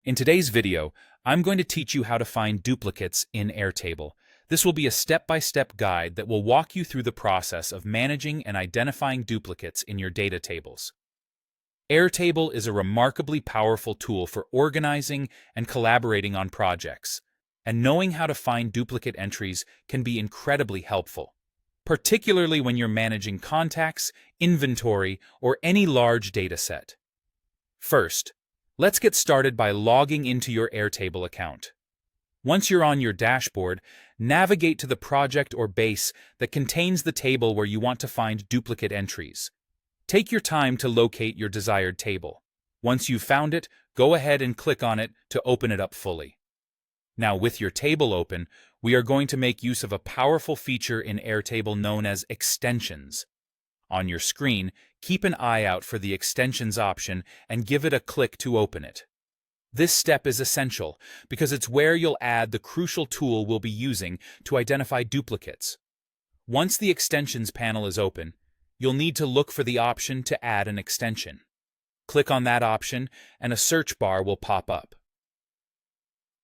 In today's video, I'm going to teach you how to find duplicates in Airtable. This will be a step-by-step guide that will walk you through the process of managing and identifying duplicates in your data tables. Airtable is a remarkably powerful tool for organizing and collaborating on projects, and knowing how to find duplicate entries can be incredibly helpful, particularly when you're managing contacts, inventory, or any large data set. First, let's get started by logging into your Airtable account. Once you're on your dashboard, navigate to the project or base that contains the table where you want to find duplicate entries. Take your time to locate your desired table. Once you've found it, go ahead and click on it to open it up fully. Now, with your table open, we are going to make use of a powerful feature in Airtable known as extensions. On your screen, keep an eye out for the extensions option and give it a click to open it. This step is essential because it's where you'll add the crucial tool we'll be using to identify duplicates. Once the extensions panel is open, you'll need to look for the option to add an extension. Click on that option and a search bar will pop up.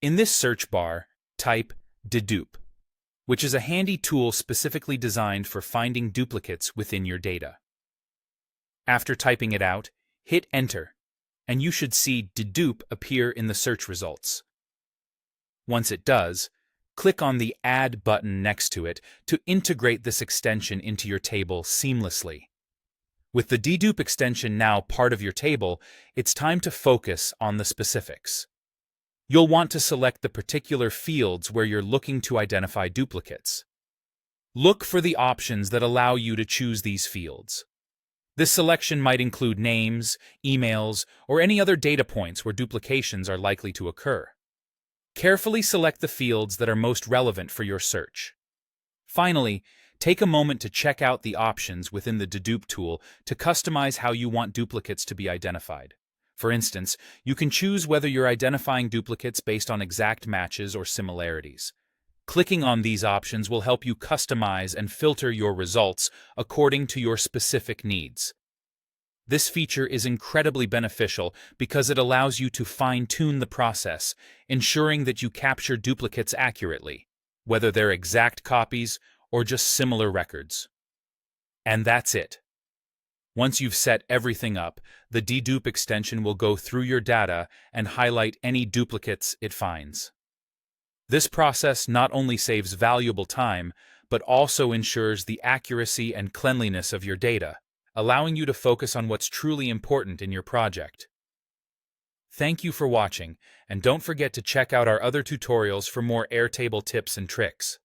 In this search bar, type dedupe, which is a handy tool specifically designed for finding duplicates within your data. After typing it out, hit Enter, and you should see dedupe appear in the search results. Once it does, click on the Add button next to it to integrate this extension into your table seamlessly. With the dedupe extension now part of your table, it's time to focus on the specifics. You'll want to select the particular fields where you're looking to identify duplicates. Look for the options that allow you to choose these fields. This selection might include names, emails, or any other data points where duplications are likely to occur. Carefully select the fields that are most relevant for your search. Finally, take a moment to check out the options within the dedupe tool to customize how you want duplicates to be identified. For instance, you can choose whether you're identifying duplicates based on exact matches or similarities. Clicking on these options will help you customize and filter your results according to your specific needs. This feature is incredibly beneficial because it allows you to fine-tune the process, ensuring that you capture duplicates accurately, whether they're exact copies or just similar records. And that's it. Once you've set everything up, the dedupe extension will go through your data and highlight any duplicates it finds. This process not only saves valuable time, but also ensures the accuracy and cleanliness of your data, allowing you to focus on what's truly important in your project. Thank you for watching, and don't forget to check out our other tutorials for more Airtable tips and tricks.